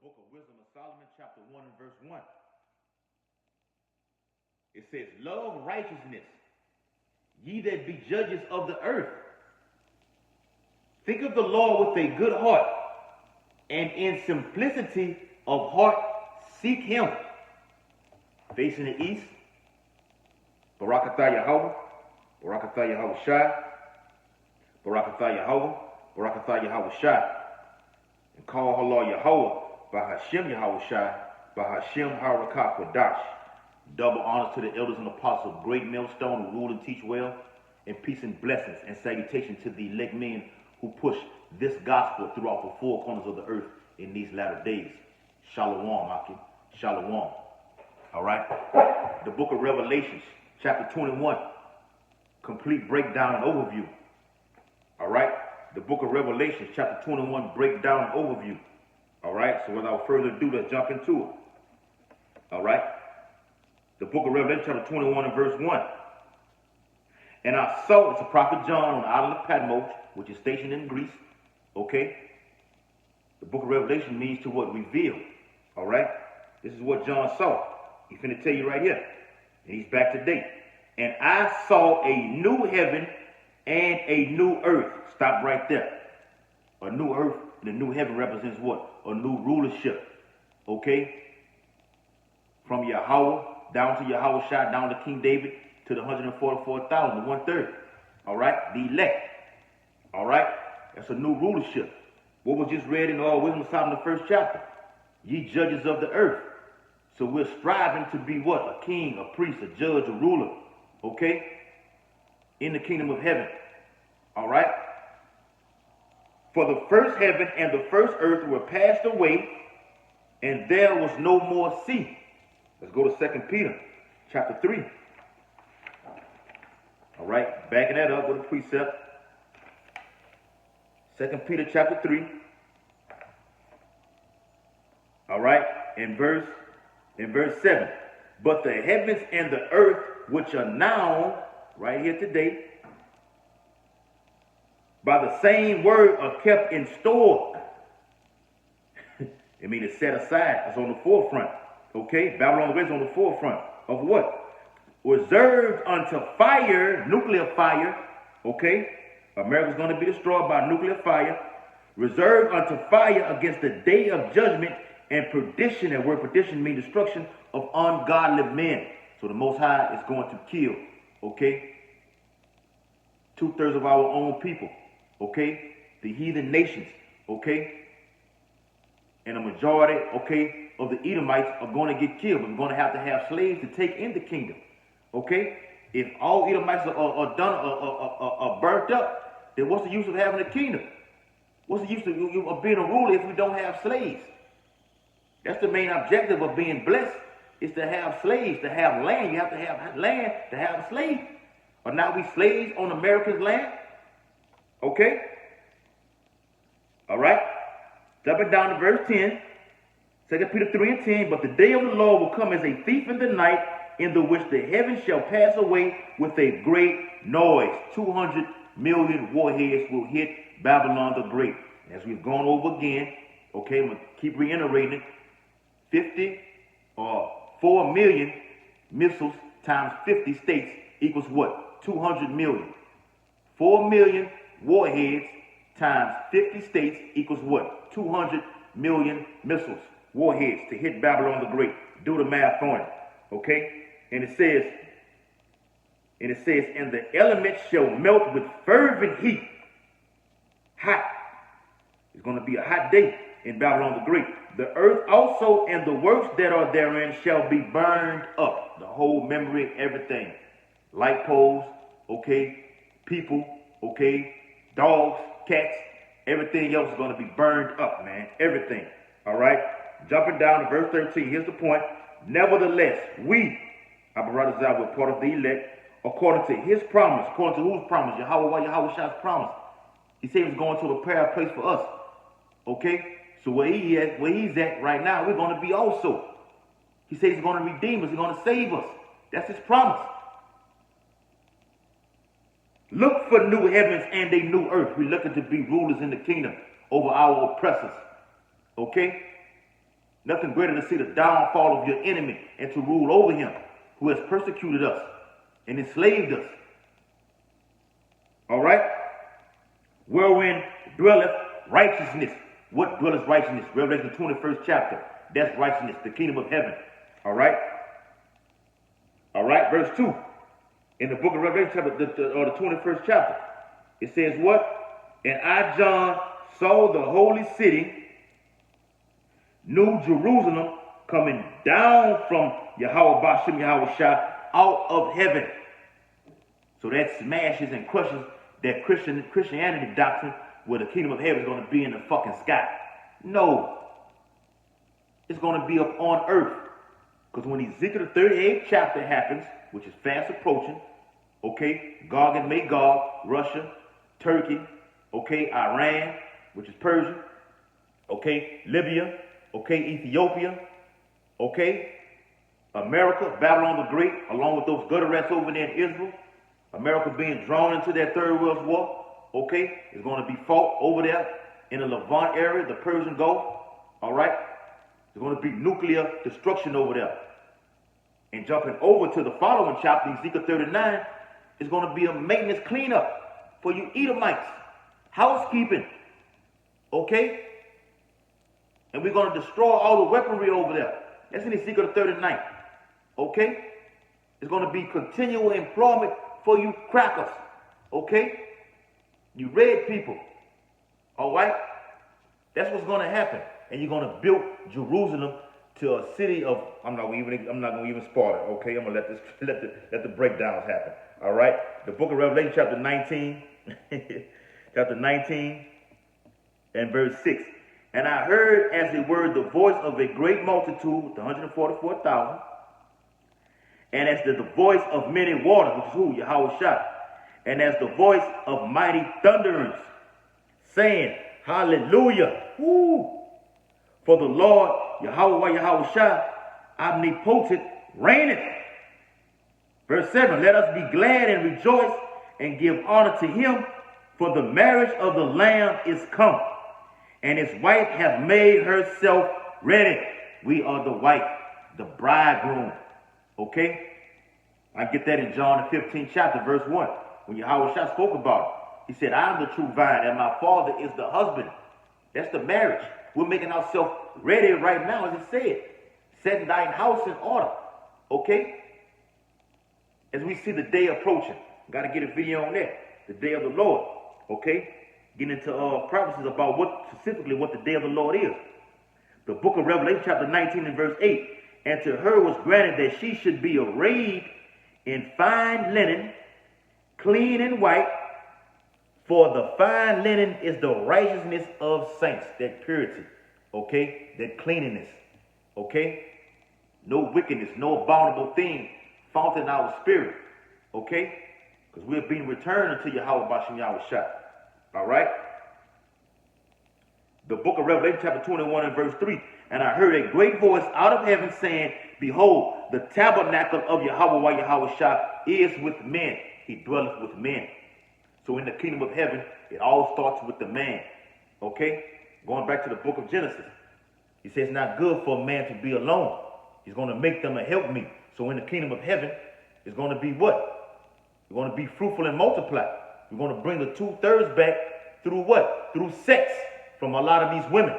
book of Wisdom of Solomon, chapter 1 and verse 1. It says, love righteousness, ye that be judges of the earth. Think of the Lord with a good heart, and in simplicity of heart seek him. Facing the east, Barakatah Yahweh, Barakatah Yahweh Shai, Barakatah Yahweh, Barakatah Yahweh Shai. And call Allah Yahweh by Hashem Yahweh Shai, by Hashem Harakah Kodash. Double honors to the elders and apostles, great millstone who rule and teach well, and peace and blessings and salutation to the elect men who push this gospel throughout the four corners of the earth in these latter days. Shalom, Akim. Shalom. All right. The book of Revelations, chapter 21. Complete breakdown and overview. All right. The book of Revelations, chapter 21, breakdown and overview. All right. So without further ado, let's jump into it. All right. The book of Revelation, chapter 21 and verse 1. And I saw, it's a prophet John on the island of Patmos, which is stationed in Greece. Okay. The book of Revelation means to what? Reveal. All right. This is what John saw. He's going to tell you right here. And he's back to date. And I saw a new heaven and a new earth. Stop right there. A new earth and a new heaven represents what? A new rulership. Okay. From Yahweh down to Yahweh Shai, down to King David, to the 144,000, the 1/3. All right. The elect. All right. That's a new rulership. What was just read in Wisdom of Solomon, the first chapter. Ye judges of the earth. So we're striving to be what? A king, a priest, a judge, a ruler. Okay? In the kingdom of heaven. All right? For the first heaven and the first earth were passed away, and there was no more sea. Let's go to 2 Peter chapter 3. All right? Backing that up with a precept. 2 Peter chapter 3. All right? In verse 7. But the heavens and the earth, which are now, right here today, by the same word are kept in store. It means it's set aside. It's on the forefront. Okay? Babylon is on the forefront of what? Reserved unto fire, nuclear fire. Okay? America's going to be destroyed by nuclear fire. Reserved unto fire against the day of judgment and perdition. That word perdition means destruction of ungodly men. So the Most High is going to kill. Okay? 2/3 of our own people. Okay? The heathen nations. Okay? And a majority, okay, of the Edomites are going to get killed. We're going to have slaves to take in the kingdom. Okay? If all Edomites are burnt up, then what's the use of having a kingdom? What's the use of being a ruler if we don't have slaves? That's the main objective of being blessed, is to have slaves, to have land. You have to have land to have a slave. Are not we slaves on America's land? Okay? All right? Jumping down to verse 10. 2 Peter 3 and 10. But the day of the Lord will come as a thief in the night, in the which the heavens shall pass away with a great noise. 200 million warheads will hit Babylon the Great. As we've gone over again, okay, I'm going to keep reiterating it. 50 or 4 million missiles times 50 states equals what? 200 million. 4 million warheads times 50 states equals what? 200 million missiles, warheads to hit Babylon the Great. Do the math on it. Okay? And it says, and the elements shall melt with fervent heat. Hot. It's going to be a hot day in Babylon the Great. The earth also and the works that are therein shall be burned up. The whole memory, everything. Light poles, okay, people, okay, dogs, cats, everything else is going to be burned up, man. Everything. All right? Jumping down to verse 13. Here's the point. Nevertheless, we, Abaradazah, were part of the elect, according to his promise. According to whose promise? Yahweh Shai's promise. He said he's going to prepare a place for us. Okay? So where he's at right now, we're going to be also. He says he's going to redeem us. He's going to save us. That's his promise. Look for new heavens and a new earth. We're looking to be rulers in the kingdom over our oppressors. Okay? Nothing greater to see the downfall of your enemy and to rule over him who has persecuted us and enslaved us. All right? Wherein dwelleth righteousness. What dwelleth righteousness? Revelation the 21st chapter. That's righteousness, the kingdom of heaven. All right? All right, verse 2. In the book of Revelation, chapter, the 21st chapter, it says what? And I, John, saw the holy city, New Jerusalem, coming down from Yahweh Bashem Yahweh Shah out of heaven. So that smashes and crushes that Christianity doctrine where the kingdom of heaven is going to be in the fucking sky. No. It's going to be up on earth. Because when Ezekiel the 38th chapter happens, which is fast approaching, okay, Gog and Magog, Russia, Turkey, okay, Iran, which is Persia, okay, Libya, okay, Ethiopia, okay, America, Babylon the Great, along with those gutter rats over there in Israel, America being drawn into that Third World War, okay, is going to be fought over there in the Levant area, the Persian Gulf, all right? There's going to be nuclear destruction over there. And jumping over to the following chapter, Ezekiel 39, is going to be a maintenance cleanup for you Edomites. Housekeeping, okay? And we're going to destroy all the weaponry over there. That's in Ezekiel 39, okay? It's going to be continual employment for you crackers, okay? You red people, all right? That's what's going to happen. And you're going to build Jerusalem to a city of, I'm not going to even spoil it, okay? I'm going to let the breakdowns happen, all right? The book of Revelation, chapter 19, chapter 19 and verse 6. And I heard as it were the voice of a great multitude, with 144,000, and as the voice of many waters, which is who? Yahweh Shah, and as the voice of mighty thunderings, saying, Hallelujah, woo! For the Lord, Yahweh Shah, omnipotent, reigneth. Verse 7, let us be glad and rejoice and give honor to him, for the marriage of the Lamb is come, and his wife hath made herself ready. We are the wife, the bridegroom. Okay? I get that in John the 15th chapter, verse 1. When Yahweh Shah spoke about it, he said, I am the true vine, and my father is the husband. That's the marriage. We're making ourselves ready right now, as it said. Setting thine house in order. Okay? As we see the day approaching. Got to get a video on that. The day of the Lord. Okay? Getting into prophecies about specifically what the day of the Lord is. The book of Revelation, chapter 19 and verse 8. And to her was granted that she should be arrayed in fine linen, clean and white, for the fine linen is the righteousness of saints, that purity, okay, that cleanliness, okay, no wickedness, no abominable thing found in our spirit, okay, because we're being returned unto Yahweh Bashem Yahweh Shah, all right. The book of Revelation, chapter 21 and verse 3, and I heard a great voice out of heaven saying, Behold, the tabernacle of Yahweh Yahweh Shah is with men. He dwelleth with men. So in the kingdom of heaven, it all starts with the man. Okay? Going back to the book of Genesis. He says it's not good for a man to be alone. He's going to make them a helpmeet. So in the kingdom of heaven, it's going to be what? We're going to be fruitful and multiply. We're going to bring the 2/3 back through what? Through sex from a lot of these women.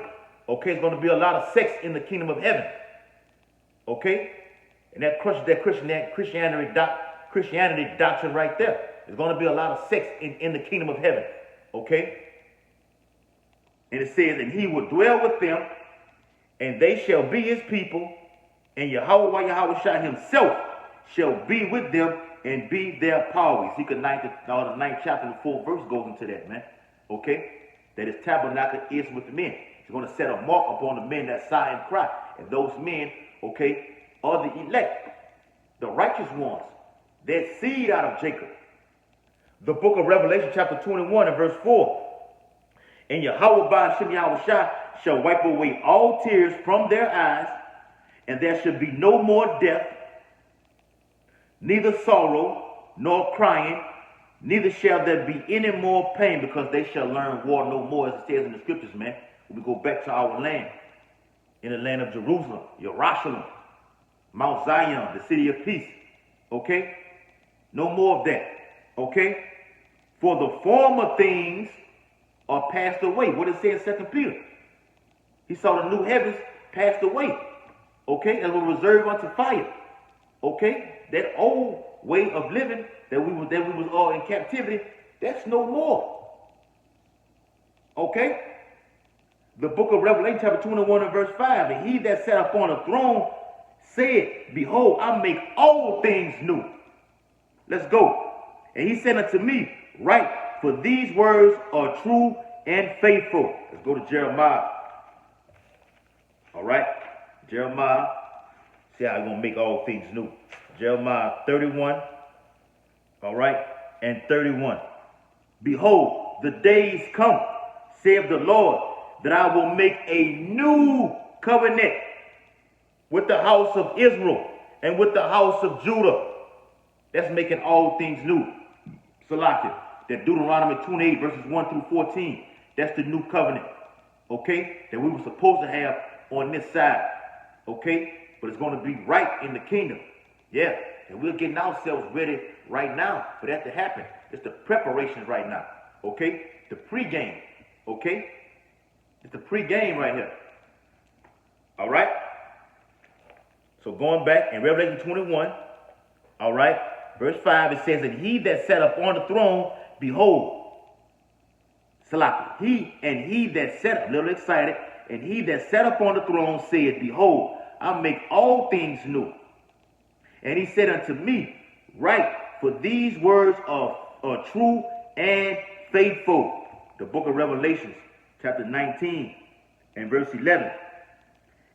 Okay? It's going to be a lot of sex in the kingdom of heaven. Okay? And that crushes that Christianity doctrine right there. There's going to be a lot of sex in the kingdom of heaven. Okay? And it says, and he will dwell with them, and they shall be his people, and Yahweh Shah himself shall be with them and be their power. Ezekiel 9th chapter and the 4th verse goes into that, man. Okay? That his tabernacle is with the men. He's going to set a mark upon the men that sigh and cry. And those men, okay, are the elect, the righteous ones, that seed out of Jacob. The book of Revelation, chapter 21 and verse 4. And Yahweh Bashem Yahweh Shah shall wipe away all tears from their eyes, and there shall be no more death, neither sorrow, nor crying, neither shall there be any more pain, because they shall learn war no more, as it says in the scriptures, man. When we go back to our land. in the land of Jerusalem, Jerusalem, Mount Zion, the city of peace. Okay? No more of that. Okay? For the former things are passed away. What it says in 2 Peter. He saw the new heavens passed away. Okay? And were reserved unto fire. Okay? That old way of living that we was all in captivity, that's no more. Okay? The book of Revelation chapter 21 and verse 5. And he that sat upon the throne said, behold, I make all things new. Let's go. And he said unto me, write, for these words are true and faithful. Let's go to Jeremiah. All right. Jeremiah. See how he's going to make all things new. Jeremiah 31. All right. And 31. Behold, the days come, saith the Lord, that I will make a new covenant with the house of Israel and with the house of Judah. That's making all things new. Salakia. That Deuteronomy 28 verses 1 through 14. That's the new covenant. Okay? That we were supposed to have on this side. Okay? But it's going to be right in the kingdom. Yeah. And we're getting ourselves ready right now for that to happen. It's the preparation right now. Okay? The pre-game. Okay? It's the pre-game right here. All right? So going back in Revelation 21, all right, verse 5, it says, and he that sat upon the throne, behold, Salaki, he that sat up, a little excited, and he that sat upon the throne said, behold, I make all things new. And he said unto me, write, for these words are true and faithful. The book of Revelations, chapter 19 and verse 11.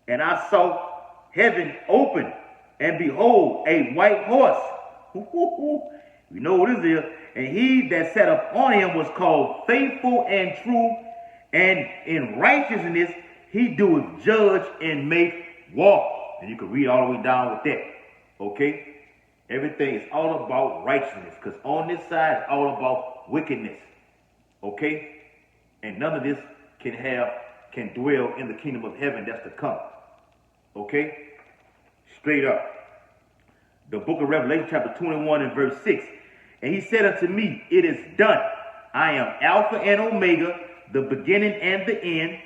And I saw heaven open, and behold, a white horse. You know what this is. And he that sat upon him was called faithful and true, and in righteousness he doeth judge and make war. And you can read all the way down with that. Okay? Everything is all about righteousness, because on this side it's all about wickedness. Okay? And none of this can dwell in the kingdom of heaven that's to come. Okay? Straight up. The book of Revelation chapter 21 and verse 6. And he said unto me, it is done. I am Alpha and Omega, the beginning and the end.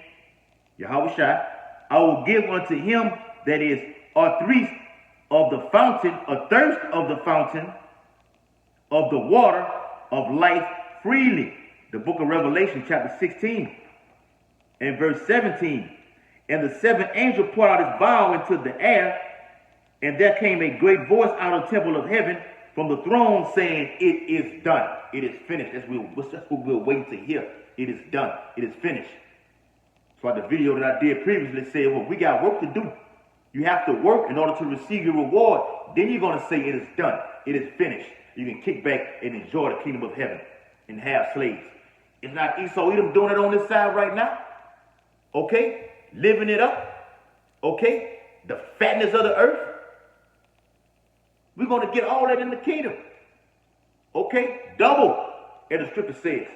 Yahweh Shai. I will give unto him that is athirst of the fountain of the water of life freely. The book of Revelation chapter 16 and verse 17. And the seventh angel poured out his vial into the air, and there came a great voice out of the temple of heaven from the throne saying, it is done. It is finished. That's what we're waiting to hear. It is done. It is finished. So the video that I did previously said, well, we got work to do. You have to work in order to receive your reward. Then you're going to say it is done. It is finished. You can kick back and enjoy the kingdom of heaven and have slaves. It's not Esau Edom doing it on this side right now. Okay? Living it up. Okay? The fatness of the earth. We're going to get all that in the kingdom. Okay? Double, as the scripture says.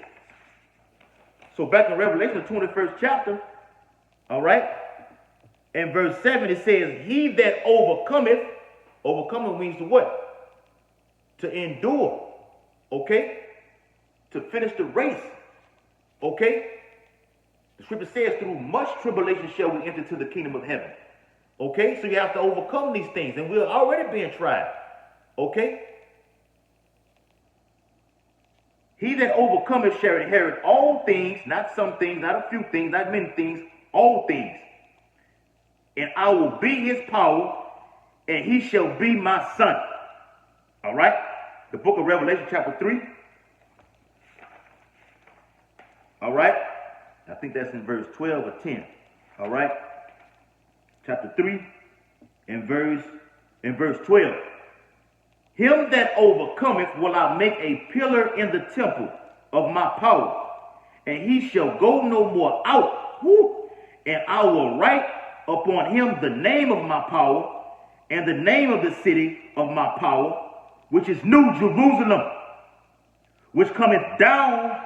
So back in Revelation, the 21st chapter, all right, in verse 7, it says, he that overcometh means to what? To endure. Okay? To finish the race. Okay? The scripture says, through much tribulation shall we enter to the kingdom of heaven. Okay? So you have to overcome these things, and we're already being tried. Okay? He that overcometh shall inherit all things, not some things, not a few things, not many things, all things. And I will be his power, and he shall be my son. All right? The book of Revelation chapter 3. All right? I think that's in verse 12 or 10. All right? Chapter 3 and verse 12. Him that overcometh will I make a pillar in the temple of my power, and he shall go no more out. Woo! And I will write upon him the name of my power, and the name of the city of my power, which is New Jerusalem, which cometh down,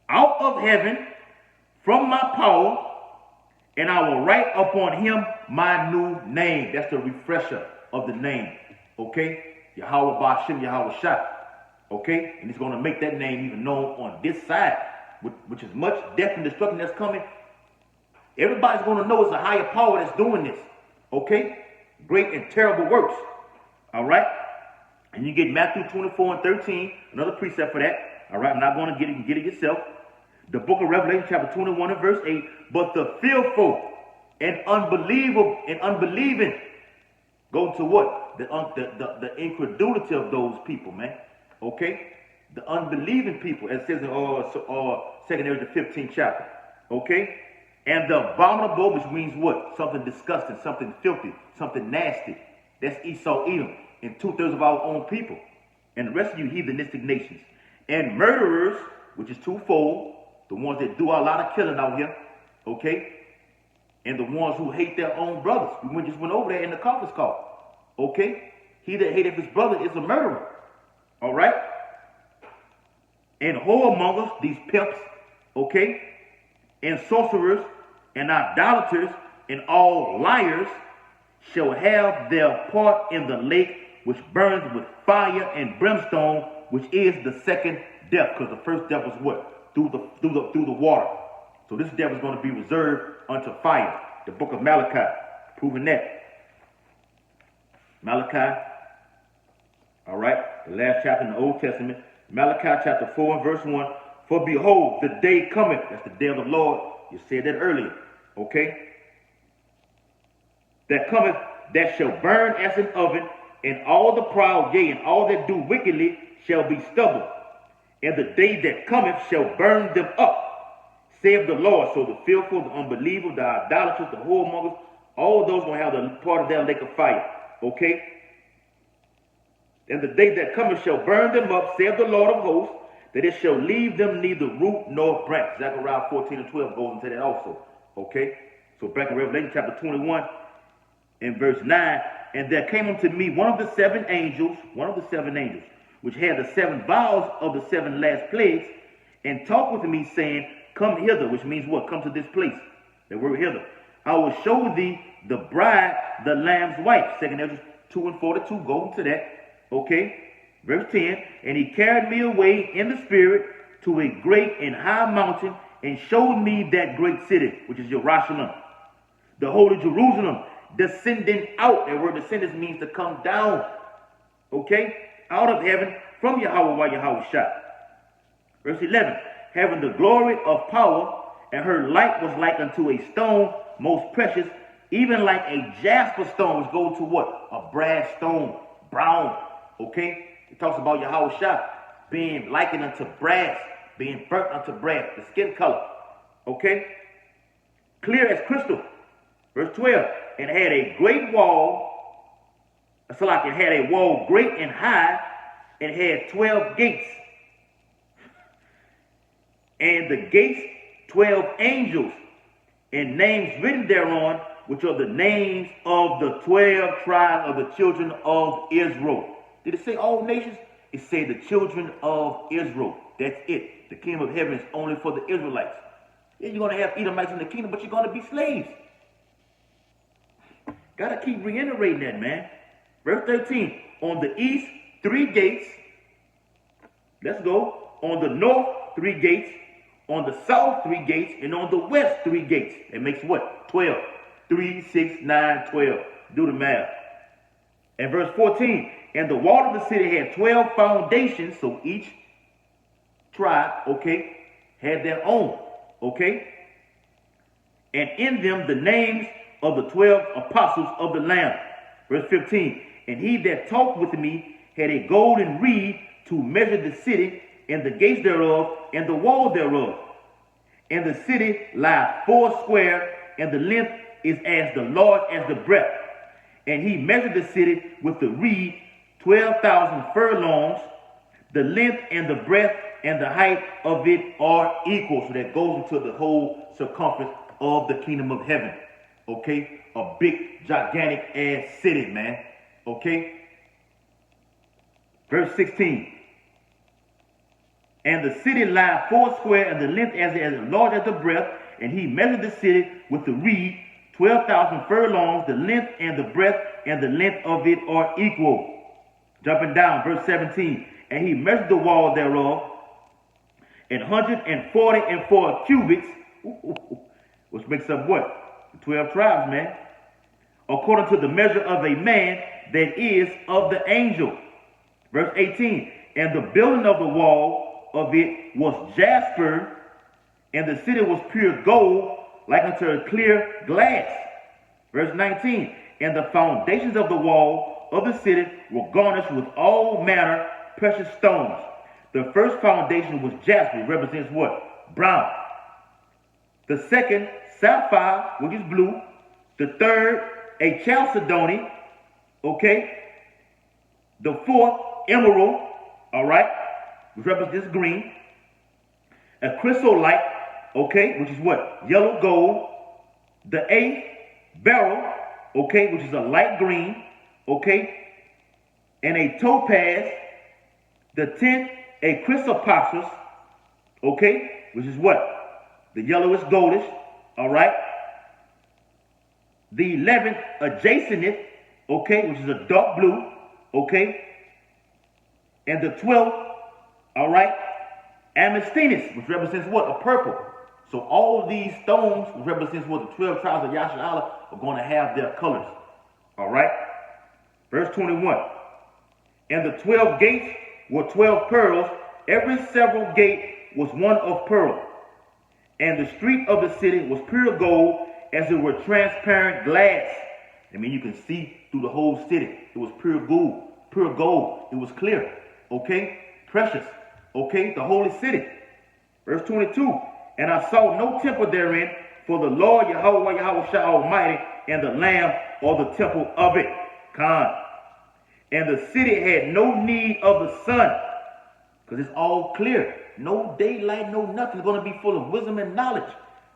out of heaven from my power, And I will write upon him my new name. That's the refresher of the name. Okay? Yahweh Ba'ashem Yahweh Shah. Okay? And he's going to make that name even known on this side, which is much death and destruction that's coming. Everybody's going to know it's a higher power that's doing this. Okay? Great and terrible works. All right? And you get Matthew 24 and 13, another precept for that. All right? I'm not going to get it. You can get it yourself. The book of Revelation, chapter 21 and verse 8. But the fearful and unbelieving go to what? The incredulity of those people, man. Okay? The unbelieving people, as it says in 2nd Ezra, the 15th chapter. Okay? And the abominable, which means what? Something disgusting, something filthy, something nasty. That's Esau, Edom, and 2/3 of our own people. And the rest of you heathenistic nations. And murderers, which is twofold. The ones that do a lot of killing out here, okay? And the ones who hate their own brothers. We just went over there in the conference call, okay? He that hateth his brother is a murderer, all right? And whoremongers, these pimps, okay? And sorcerers, and idolaters, and all liars shall have their part in the lake which burns with fire and brimstone, which is the second death. Because the first death was what? Through the water. So this death is going to be reserved unto fire. The book of Malachi, proving that. Malachi, all right, the last chapter in the Old Testament. Malachi chapter 4 and verse 1. For behold, the day cometh. That's the day of the Lord. You said that earlier. Okay? That cometh, that shall burn as an oven, and all the proud, yea, and all that do wickedly shall be stubble. And the day that cometh shall burn them up, saith the Lord. So the fearful, the unbeliever, the idolaters, the whoremongers, all those going to have the part of their lake of fire. Okay? And the day that cometh shall burn them up, saith the Lord of hosts, that it shall leave them neither root nor branch. Zechariah 14 and 12 goes into that also. Okay? So back in Revelation chapter 21 and verse 9, and there came unto me one of the seven angels, which had the 7 vials of the 7 last plagues, and talked with me, saying, Come hither, which means what? Come to this place. The word hither. I will show thee the bride, the lamb's wife. 2nd Ezra 2 and 42, go into that. Okay? Verse 10, and he carried me away in the spirit to a great and high mountain, and showed me that great city, which is Jerusalem, the holy Jerusalem, descending out. That word descending means to come down. Okay? Out of heaven from Yahweh Yahweh Shah. Verse 11, having the glory of power, and her light was like unto a stone most precious, even like a jasper stone, which goes to what? A brass stone, brown. Okay? It talks about Yahweh Shah being likened unto brass, being burnt unto brass, the skin color. Okay? Clear as crystal. Verse 12, and had a great wall. So like it had a wall great and high, and had 12 gates. And the gates 12 angels, and names written thereon, which are the names of the 12 tribes of the children of Israel. Did it say all nations? It said the children of Israel. That's it. The kingdom of heaven is only for the Israelites. Yeah, you're going to have Edomites in the kingdom, but you're going to be slaves. Got to keep reiterating that, man. Verse 13, on the east, 3 gates. Let's go. On the north, 3 gates. On the south, 3 gates. And on the west, 3 gates. It makes what? 12. 3, 6, 9, 12. Do the math. And verse 14, and the wall of the city had 12 foundations. So each tribe, okay, had their own. Okay. And in them the names of the 12 apostles of the Lamb. Verse 15, and he that talked with me had a golden reed to measure the city, and the gates thereof, and the wall thereof. And the city lieth 4 square, and the length is as the large as the breadth. And he measured the city with the reed 12,000 furlongs. The length and the breadth and the height of it are equal. So that goes into the whole circumference of the kingdom of heaven. Okay? A big, gigantic ass city, man. Okay? Verse 16. And the city lieth 4 square, and the length as large as the breadth, And he measured the city with the reed, 12,000 furlongs. The length and the breadth and the length of it are equal. Jumping down, verse 17. And he measured the wall thereof, 144 cubits, which makes up what? The 12 tribes, man. According to the measure of a man that is of the angel. Verse 18. And the building of the wall of it was jasper, and the city was pure gold, like unto a clear glass. Verse 19. And the foundations of the wall of the city were garnished with all manner precious stones. The first foundation was jasper, represents what? Brown. The second, sapphire, which is blue. The third, a chalcedony, okay? The fourth, emerald, all right, which represents green. A chrysolite, okay, which is what? Yellow gold. The eighth, beryl, okay, which is a light green, okay? And a topaz. The 10th, a chrysoprasus, okay, which is what? The yellowish goldish, all right. The 11th, a jacinth, okay, which is a dark blue, okay. And the 12th, all right, amethystinus, which represents what? A purple. So all of these stones, which represents what the 12 tribes of Yasharala are going to have their colors, all right. Verse 21. And the 12 gates were 12 pearls. Every several gate was one of pearl. And the street of the city was pure gold, as it were transparent glass. I mean, you can see through the whole city. It was pure gold, pure gold. It was clear, okay? Precious, okay? The holy city. Verse 22. And I saw no temple therein, for the Lord Yahweh Almighty and the Lamb are the temple of it. Khan. And the city had no need of the sun, because it's all clear. No daylight, no nothing. It's going to be full of wisdom and knowledge.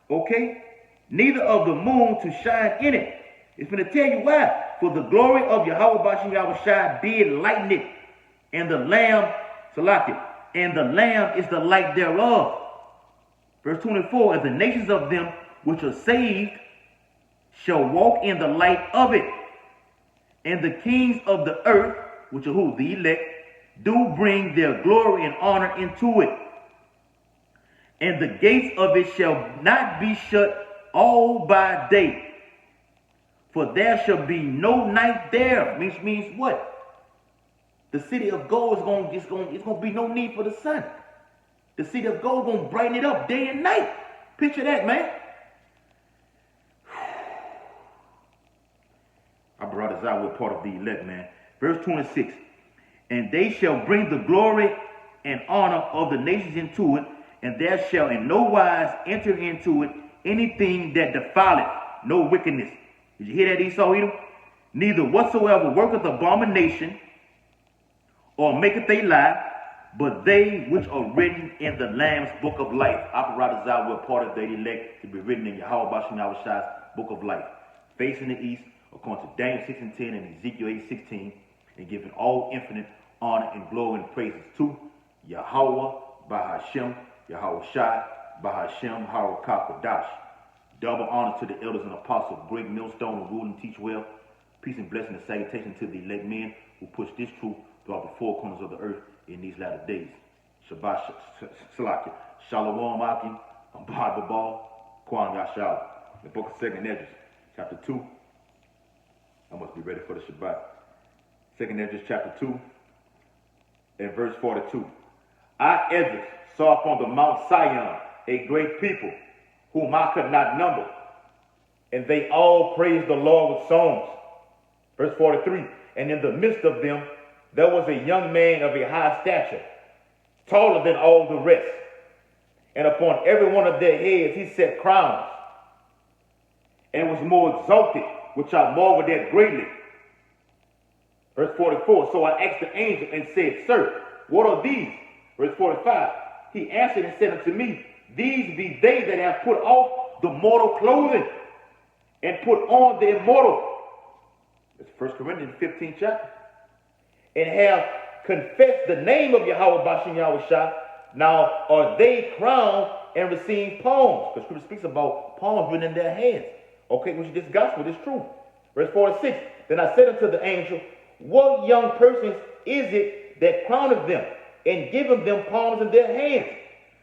Okay? Neither of the moon to shine in it. It's going to tell you why. For the glory of Yahweh Bashim Yahushua did lighten it. And the Lamb, Salaki, and the Lamb is the light thereof. Verse 24. And the nations of them which are saved shall walk in the light of it. And the kings of the earth, which are who? The elect, do bring their glory and honor into it. And the gates of it shall not be shut all by day, for there shall be no night there. Which means what? The city of gold it's going to be no need for the sun. The city of gold is going to brighten it up day and night. Picture that, man. I brought us out with part of the elect, man. Verse 26. And they shall bring the glory and honor of the nations into it, and there shall in no wise enter into it anything that defileth, no wickedness. Did you hear that, Esau, Edom? Neither whatsoever worketh abomination, or maketh a lie, but they which are written in the Lamb's book of life. Aparadazah were part of the elect to be written in Yahweh Bashim Yahushua's book of life. Facing the east, according to Daniel 6:10 and Ezekiel 8:16, and giving all infinite honor and glory and praises to Yahweh Bahashem, Yahweh Shai, Bahashem, Harakah. Double honor to the elders and apostles, great millstone, who rule and teach well. Peace and blessing and salutation to the elect men who push this truth throughout the four corners of the earth in these latter days. Shabbat Salakia. Shalom Akim, Abad Babal, Kwan Yashal. The book of 2nd Esdras, chapter 2. I must be ready for the Shabbat. 2nd Esdras, chapter 2, and verse 42. I, Esdras, saw upon the Mount Sion a great people, whom I could not number, and they all praised the Lord with songs. Verse 43. And in the midst of them there was a young man of a high stature, taller than all the rest, and upon every one of their heads he set crowns, and was more exalted, which I marveled at greatly. Verse 44. So I asked the angel and said, Sir, what are these? Verse 45. He answered and said unto me, These be they that have put off the mortal clothing, and put on the immortal. That's 1 Corinthians 15th chapter. And have confessed the name of Yahweh Bashim Yahushua, Now are they crowned and receive palms? Because Scripture speaks about palms written in their hands. Okay, which this gospel is true. Verse 46. Then I said unto the angel, what young persons is it that crowneth them and giveth them palms in their hands?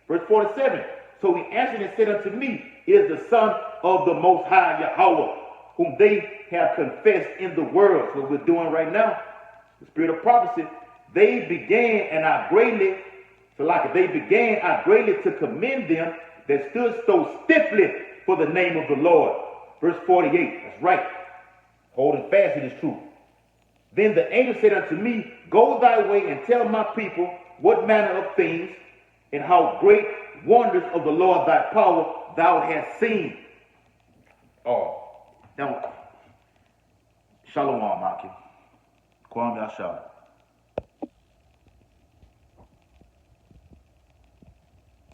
Verse 47. So he answered and said unto me, it is the Son of the Most High Yahweh, whom they have confessed in the world. So what we're doing right now, the spirit of prophecy, they began and I greatly, to commend them that stood so stiffly for the name of the Lord. Verse 48, that's right. Holding fast it is true. Then the angel said unto me, go thy way and tell my people what manner of things and how great wonders of the Lord thy power thou hast seen. Oh, now, Shalom, Maki. Kwam Yashar.